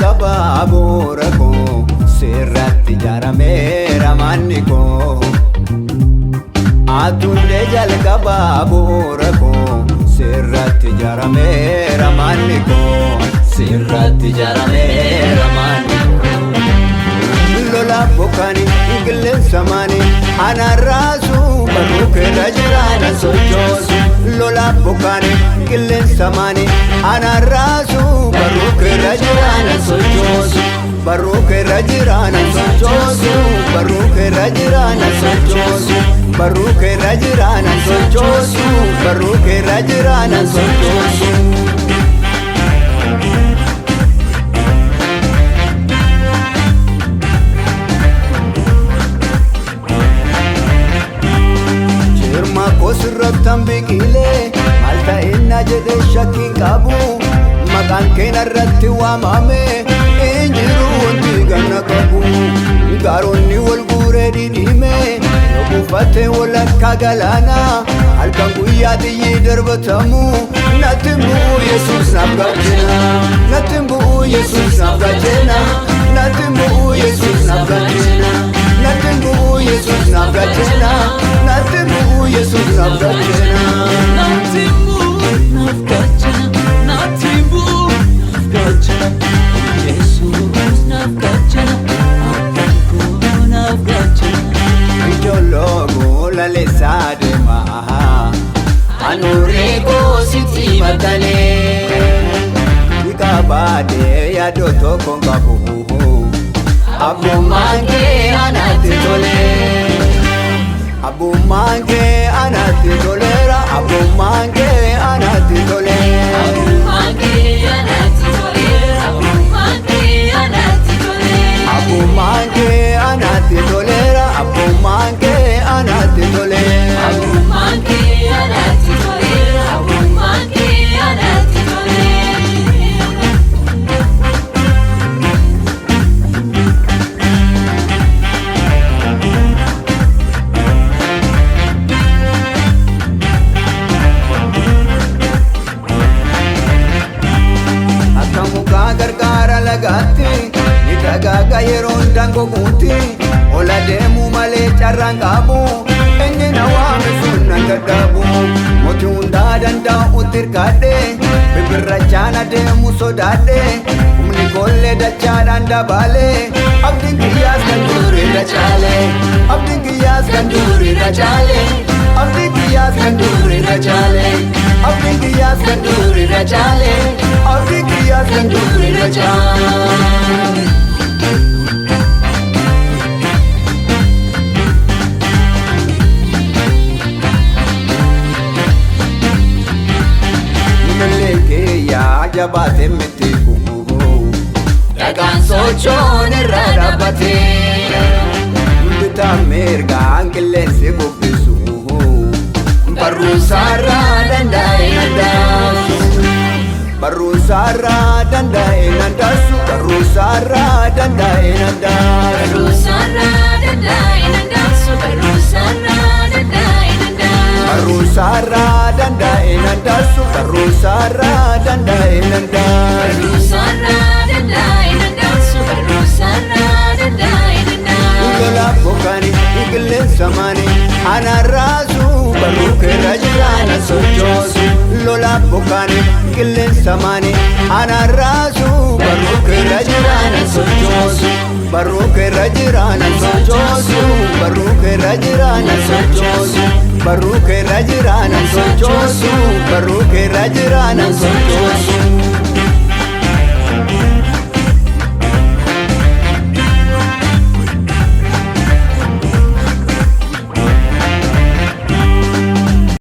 jalqaba boora koo sirratti ijaarameera manni koo. Atunde jalqaba boora koo sirratti ijaarameera manni koo. Sirratti ijaarameera manni koo. Lola bokkani qilleensa maani anarraasu barruu keerra jiraana sochoosu. Lola bokkani qilleensa maani anarraasu barruu keerra jiraana sochoosu. Barruu keerra jiraana sochoosu. Barruu keerra jiraana sochoosu. Barruu keerra jiraana sochoosu. Barruu keerra jiraana sochoosu. Sirrattan biqilee maal ta'inna jedhee shakkiin qabu. Maqaan keenya irratti waamame hin jiru wanti ganna qabu. Gaaronni wal guuree dhidhiime yoo buufate walakkaa galaana. Halkan guyyaa xiyyi darbatamu natti bu'u Yesuus naaf gaachena. Natti bu'u Yesuus naaf gaachena. Natti bu'u Yesuus naaf gaachena. Natti bu'u Yesuus naaf gaachena. Natti bu'u Yesuus naaf gaachena. Natti bu'u naaf gaachena. Natti bu'u naaf gaachena. Yesuus naaf gaachena. Abbaan koo naaf gaachena. Ijoollee goola leessaa deema. Anuuree koo sitti matalee. Hiika baadhee yaadoo tokko qabu. Abbummaan kee anaatti tolee. Abbummaan kee anaatti toleera. Abbummaan kee anaatti toleera. Abbummaan kee anaatti toleera. Abbummaan kee anaatti toleera. Abbummaan kee anaatti toleera. Abbummaan kee anaatti toleera. Abbummaan kee anaatti toleera. Abbummaan kee anaatti toleera. Gargaara lagaatti ni dagaaga yeroon dangoguutti. Ola deemu malee carraan qabu. Inni na waame sun nan dadhabu. Mootii hundaa danda'utti hirkadhe. Bibirrachaan adeemu sodaadhe. Humni koollee dachaadhaan dabale. Abdiin kiyyaas kan durirra caale. Abdiin kiyyaas kan durirra caale. Abdiin kiyyaas kan durirra caale. Abdiin kiyyaas kan durirra caale. Abdiin kiyyaas kan durirra caale. Imallee keeyyaa jabaatee miti kukuuu. Dhagaan sochoon irra dhaabbatee. Bitaa mirgaan qilleensi bubbisu. Barruusaarraa danda'e nandaasu. Barruusaarraa danda'e nandaasu. Barruusaarraa danda'e nandaasu. Barruusaarraa danda'e nandaasu. Barruusaarraa danda'e nandaasu. Barruusaarraa danda'e nandaasu. Barruusaarraa danda'e nandaasu. Barruusaarraa danda'e nandaasu. Barruusaarraa danda'e nandaasu. Lola bokkani qilleensa maani anarraasu. Barruu keerra jiraana sochoosu. Lola bokkani qilleensa maani anarraasu. Barruu keerra jiraana sochoosu. Barruu keerra jiraana sochoosu. Barruu keerra jiraana sochoosu. Barruu keerra jiraana sochoosu. Barruu keerra jiraana sochoosu.